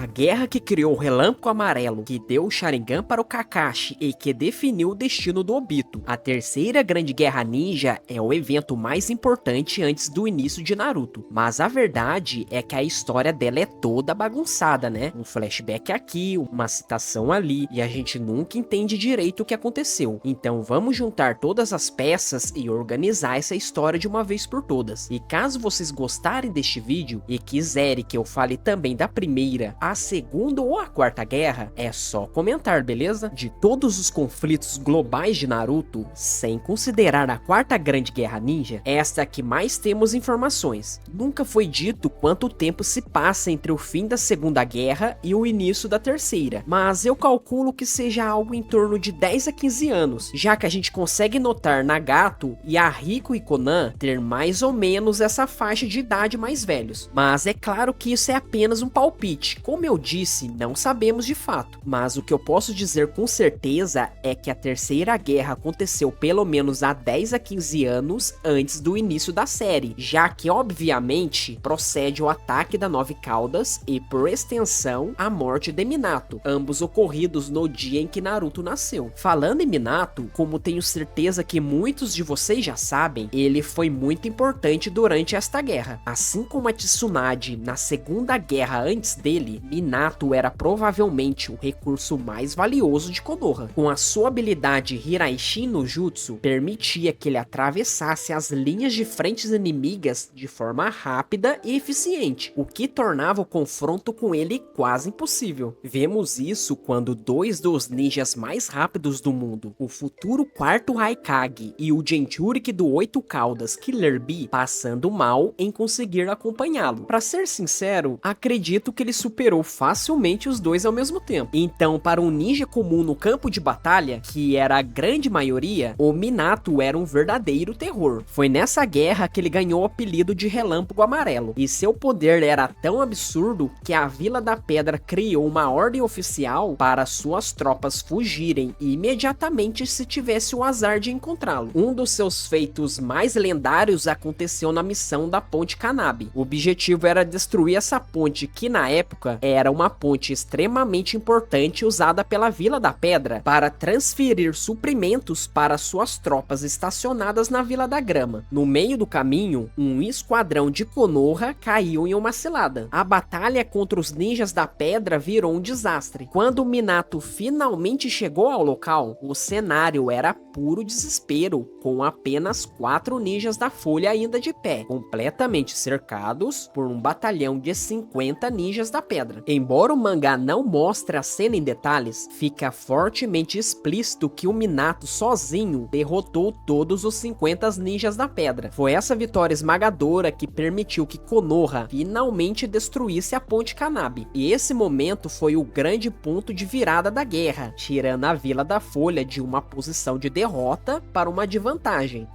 A guerra que criou o Relâmpago Amarelo, que deu o Sharingan para o Kakashi e que definiu o destino do Obito. A terceira grande guerra ninja é o evento mais importante antes do início de Naruto. Mas a verdade é que a história dela é toda bagunçada, né? Um flashback aqui, uma citação ali, e a gente nunca entende direito o que aconteceu. Então vamos juntar todas as peças e organizar essa história de uma vez por todas. E caso vocês gostarem deste vídeo e quiserem que eu fale também da primeira, a segunda ou a quarta guerra, é só comentar, beleza? De todos os conflitos globais de Naruto, sem considerar a quarta grande guerra ninja, esta é a que mais temos informações. Nunca foi dito quanto tempo se passa entre o fim da segunda guerra e o início da terceira, mas eu calculo que seja algo em torno de 10 a 15 anos, já que a gente consegue notar Nagato e Ahiko e Konan ter mais ou menos essa faixa de idade mais velhos. Mas é claro que isso é apenas um palpite. Como eu disse, não sabemos de fato, mas o que eu posso dizer com certeza é que a terceira guerra aconteceu pelo menos há 10 a 15 anos antes do início da série, já que obviamente procede o ataque da Nove Caudas e, por extensão, a morte de Minato, ambos ocorridos no dia em que Naruto nasceu. Falando em Minato, como tenho certeza que muitos de vocês já sabem, ele foi muito importante durante esta guerra. Assim como a Tsunade na segunda guerra antes dele, Minato era provavelmente o recurso mais valioso de Konoha. Com a sua habilidade Hiraishin no Jutsu, permitia que ele atravessasse as linhas de frentes inimigas de forma rápida e eficiente, o que tornava o confronto com ele quase impossível. Vemos isso quando dois dos ninjas mais rápidos do mundo, o futuro quarto Raikage e o Jinchuriki do Oito Caudas, Killer Bee, passando mal em conseguir acompanhá-lo. Pra ser sincero, acredito que ele superou facilmente os dois ao mesmo tempo. Então, para um ninja comum no campo de batalha, que era a grande maioria, o Minato era um verdadeiro terror. Foi nessa guerra que ele ganhou o apelido de Relâmpago Amarelo, e seu poder era tão absurdo que a Vila da Pedra criou uma ordem oficial para suas tropas fugirem imediatamente se tivesse o azar de encontrá-lo. Um dos seus feitos mais lendários aconteceu na missão da Ponte Kanabi. O objetivo era destruir essa ponte que na época era uma ponte extremamente importante usada pela Vila da Pedra para transferir suprimentos para suas tropas estacionadas na Vila da Grama. No meio do caminho, um esquadrão de Konoha caiu em uma cilada. A batalha contra os ninjas da pedra virou um desastre. Quando Minato finalmente chegou ao local, o cenário era puro desespero, com apenas 4 ninjas da Folha ainda de pé, completamente cercados por um batalhão de 50 ninjas da pedra. Embora o mangá não mostre a cena em detalhes, fica fortemente explícito que o Minato sozinho derrotou todos os 50 ninjas da pedra. Foi essa vitória esmagadora que permitiu que Konoha finalmente destruísse a Ponte Kanabi. E esse momento foi o grande ponto de virada da guerra, tirando a Vila da Folha de uma posição de derrota para uma de vantagem.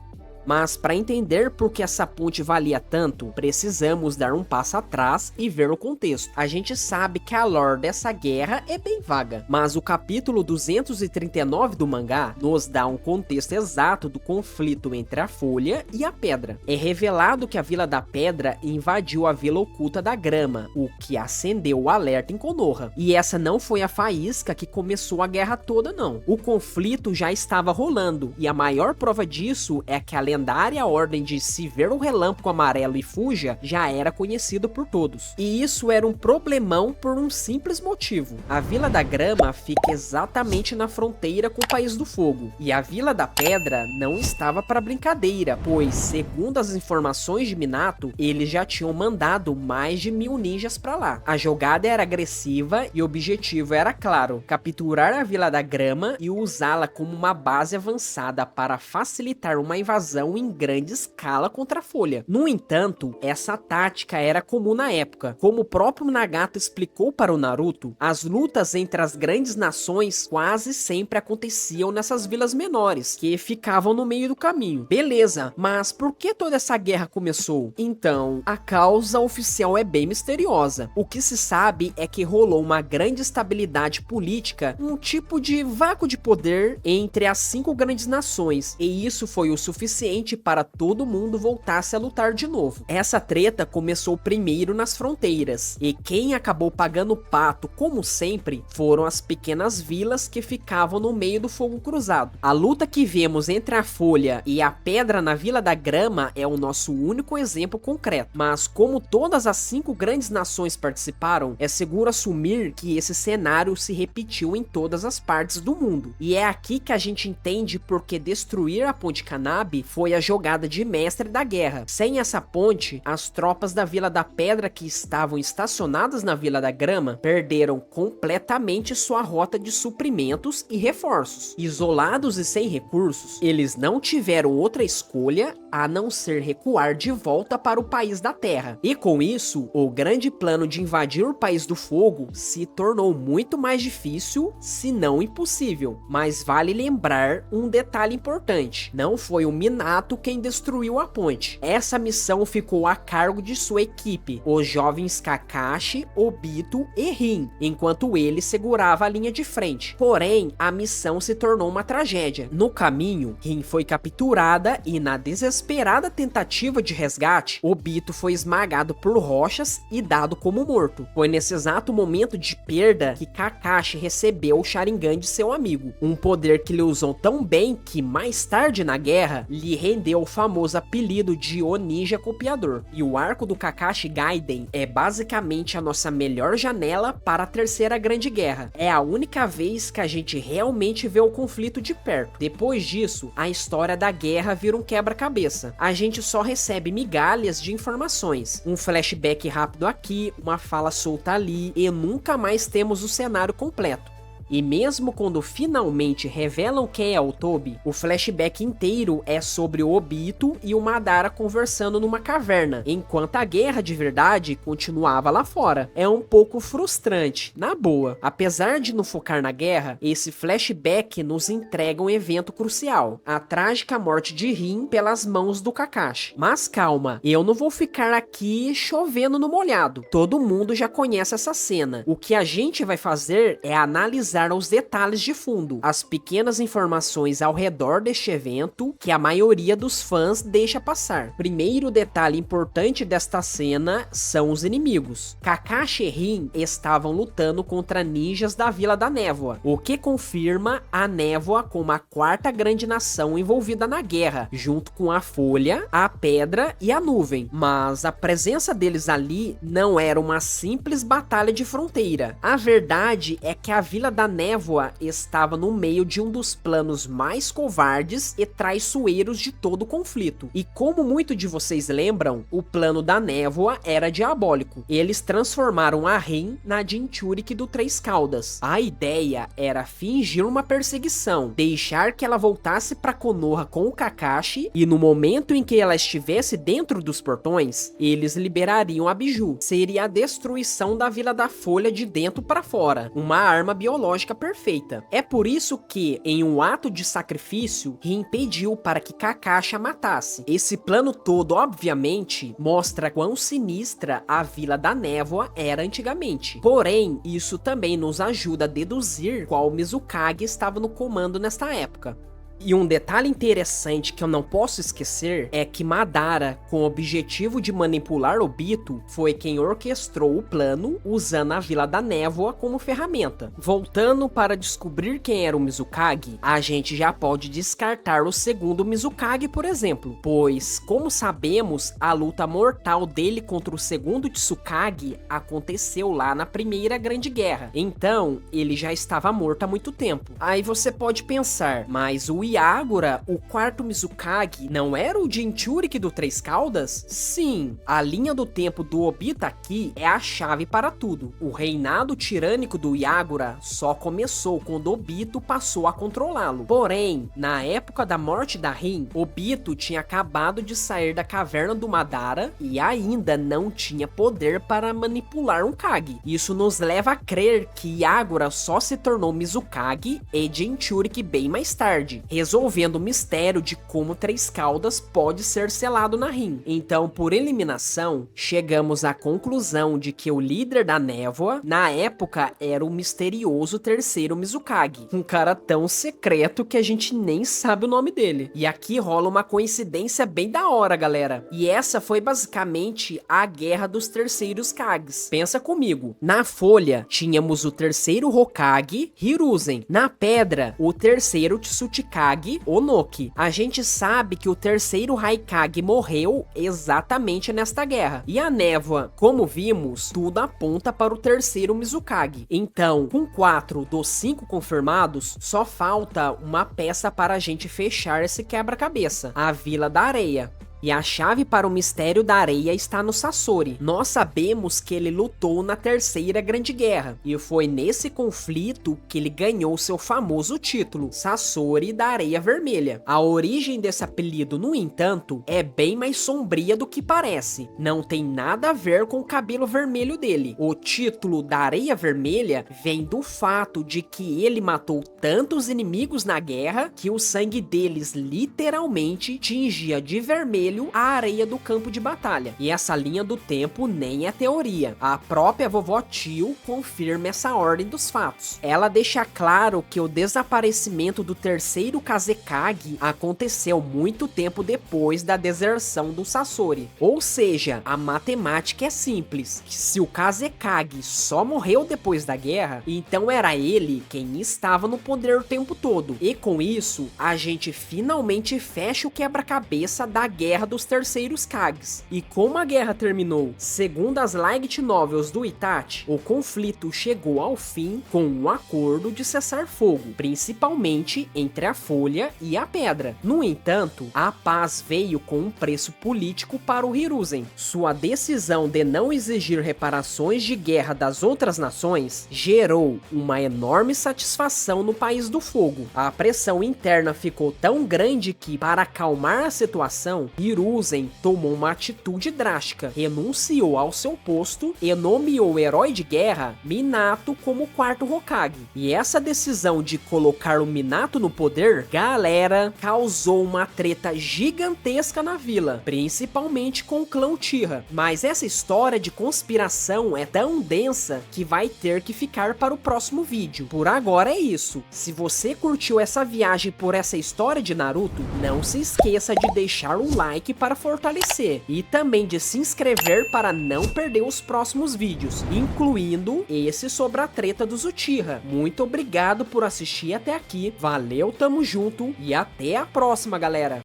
Mas para entender por que essa ponte valia tanto, precisamos dar um passo atrás e ver o contexto. A gente sabe que a lore dessa guerra é bem vaga, mas o capítulo 239 do mangá nos dá um contexto exato do conflito entre a Folha e a Pedra. É revelado que a Vila da Pedra invadiu a Vila Oculta da Grama, o que acendeu o alerta em Konoha. E essa não foi a faísca que começou a guerra toda, não. O conflito já estava rolando, e a maior prova disso é que a lendária ordem de se ver o Relâmpago Amarelo e fuja já era conhecido por todos. E isso era um problemão por um simples motivo. A Vila da Grama fica exatamente na fronteira com o País do Fogo, e a Vila da Pedra não estava para brincadeira, pois, segundo as informações de Minato, eles já tinham mandado mais de 1000 ninjas para lá. A jogada era agressiva e o objetivo era claro, capturar a Vila da Grama e usá-la como uma base avançada para facilitar uma invasão em grande escala contra a Folha. No entanto, essa tática era comum na época. Como o próprio Nagato explicou para o Naruto, as lutas entre as grandes nações quase sempre aconteciam nessas vilas menores, que ficavam no meio do caminho. Beleza, mas por que toda essa guerra começou? Então, a causa oficial é bem misteriosa. O que se sabe é que rolou uma grande instabilidade política, um tipo de vácuo de poder entre as 5 grandes nações, e isso foi o suficiente suficiente para todo mundo voltasse a lutar de novo. Essa treta começou primeiro nas fronteiras, e quem acabou pagando o pato, como sempre, foram as pequenas vilas que ficavam no meio do fogo cruzado. A luta que vemos entre a Folha e a Pedra na Vila da Grama é o nosso único exemplo concreto, mas como todas as 5 grandes nações participaram, é seguro assumir que esse cenário se repetiu em todas as partes do mundo. E é aqui que a gente entende porque destruir a Ponte Canabe foi a jogada de mestre da guerra. Sem essa ponte, as tropas da Vila da Pedra que estavam estacionadas na Vila da Grama perderam completamente sua rota de suprimentos e reforços. Isolados e sem recursos, eles não tiveram outra escolha a não ser recuar de volta para o País da Terra. E com isso, o grande plano de invadir o País do Fogo se tornou muito mais difícil, se não impossível. Mas vale lembrar um detalhe importante: não foi o Minato quem destruiu a ponte. Essa missão ficou a cargo de sua equipe, os jovens Kakashi, Obito e Rin, enquanto ele segurava a linha de frente. Porém, a missão se tornou uma tragédia. No caminho, Rin foi capturada e, na desesperada tentativa de resgate, Obito foi esmagado por rochas e dado como morto. Foi nesse exato momento de perda que Kakashi recebeu o Sharingan de seu amigo, um poder que ele usou tão bem que mais tarde na guerra lhe rendeu o famoso apelido de O Ninja Copiador. E o arco do Kakashi Gaiden é basicamente a nossa melhor janela para a Terceira Grande Guerra. É a única vez que a gente realmente vê o conflito de perto. Depois disso, a história da guerra vira um quebra-cabeça. A gente só recebe migalhas de informações, um flashback rápido aqui, uma fala solta ali, e nunca mais temos o cenário completo. E mesmo quando finalmente revelam quem é o Tobi, o flashback inteiro é sobre o Obito e o Madara conversando numa caverna, enquanto a guerra de verdade continuava lá fora. É um pouco frustrante, na boa. Apesar de não focar na guerra, esse flashback nos entrega um evento crucial: a trágica morte de Rin pelas mãos do Kakashi. Mas calma, eu não vou ficar aqui chovendo no molhado. Todo mundo já conhece essa cena. O que a gente vai fazer é analisar os detalhes de fundo, as pequenas informações ao redor deste evento que a maioria dos fãs deixa passar. Primeiro detalhe importante desta cena são os inimigos. Kakashi e Rin estavam lutando contra ninjas da Vila da Névoa, o que confirma a Névoa como a 4ª grande nação envolvida na guerra, junto com a Folha, a Pedra e a Nuvem. Mas a presença deles ali não era uma simples batalha de fronteira. A verdade é que a Vila da Névoa estava no meio de um dos planos mais covardes e traiçoeiros de todo o conflito. E como muitos de vocês lembram, o plano da Névoa era diabólico. Eles transformaram a Rin na Jinchuriki do Três Caudas. A ideia era fingir uma perseguição, deixar que ela voltasse para Konoha com o Kakashi, e no momento em que ela estivesse dentro dos portões, eles liberariam a Biju. Seria a destruição da Vila da Folha de dentro para fora, uma arma biológica perfeita. É por isso que, em um ato de sacrifício, Rin pediu para que Kakashi a matasse. Esse plano todo, obviamente, mostra quão sinistra a Vila da Névoa era antigamente. Porém, isso também nos ajuda a deduzir qual Mizukage estava no comando nesta época. E um detalhe interessante que eu não posso esquecer é que Madara, com o objetivo de manipular Obito, foi quem orquestrou o plano usando a Vila da Névoa como ferramenta. Voltando para descobrir quem era o Mizukage, a gente já pode descartar o segundo Mizukage, por exemplo, pois, como sabemos, a luta mortal dele contra o segundo Tsukage aconteceu lá na Primeira Grande Guerra. Então, ele já estava morto há muito tempo. Aí você pode pensar, mas o Yagura, o 4º Mizukage, não era o Jinchuriki do Três Caudas? Sim, a linha do tempo do Obito aqui é a chave para tudo. O reinado tirânico do Yagura só começou quando Obito passou a controlá-lo. Porém, na época da morte da Rin, Obito tinha acabado de sair da caverna do Madara e ainda não tinha poder para manipular um Kage. Isso nos leva a crer que Yagura só se tornou Mizukage e Jinchuriki bem mais tarde, resolvendo o mistério de como Três Caudas pode ser selado na Rin. Então, por eliminação, chegamos à conclusão de que o líder da névoa, na época, era o misterioso terceiro Mizukage, um cara tão secreto que a gente nem sabe o nome dele. E aqui rola uma coincidência bem da hora, galera. E essa foi basicamente a guerra dos terceiros Kages. Pensa comigo, na folha tínhamos o terceiro Hokage, Hiruzen. Na pedra, o terceiro Tsuchikage, Onoki. A gente sabe que o terceiro Raikage morreu exatamente nesta guerra. E a névoa, como vimos, tudo aponta para o terceiro Mizukage. Então, com 4 dos 5 confirmados, só falta uma peça para a gente fechar esse quebra-cabeça, a Vila da Areia. E a chave para o mistério da areia está no Sasori. Nós sabemos que ele lutou na Terceira Grande Guerra, e foi nesse conflito que ele ganhou seu famoso título, Sasori da Areia Vermelha. A origem desse apelido, no entanto, é bem mais sombria do que parece. Não tem nada a ver com o cabelo vermelho dele. O título da Areia Vermelha vem do fato de que ele matou tantos inimigos na guerra que o sangue deles literalmente tingia de vermelho a areia do campo de batalha. E essa linha do tempo nem é teoria. A própria vovó Tio confirma essa ordem dos fatos. Ela deixa claro que o desaparecimento do terceiro Kazekage aconteceu muito tempo depois da deserção do Sasori. Ou seja, a matemática é simples. Se o Kazekage só morreu depois da guerra, então era ele quem estava no poder o tempo todo. E com isso, a gente finalmente fecha o quebra-cabeça da guerra dos terceiros Kages. E como a guerra terminou, segundo as light novels do Itachi, o conflito chegou ao fim com um acordo de cessar fogo, principalmente entre a folha e a pedra. No entanto, a paz veio com um preço político para o Hiruzen. Sua decisão de não exigir reparações de guerra das outras nações gerou uma enorme satisfação no País do Fogo. A pressão interna ficou tão grande que, para acalmar a situação, Hiruzen tomou uma atitude drástica, renunciou ao seu posto e nomeou o herói de guerra Minato como quarto Hokage. E essa decisão de colocar o Minato no poder, galera, causou uma treta gigantesca na vila, principalmente com o clã Uchiha. Mas essa história de conspiração é tão densa que vai ter que ficar para o próximo vídeo. Por agora é isso. Se você curtiu essa viagem por essa história de Naruto, não se esqueça de deixar um like para fortalecer e também de se inscrever para não perder os próximos vídeos, incluindo esse sobre a treta dos Uchiha. Muito obrigado por assistir até aqui, valeu, tamo junto e até a próxima, galera!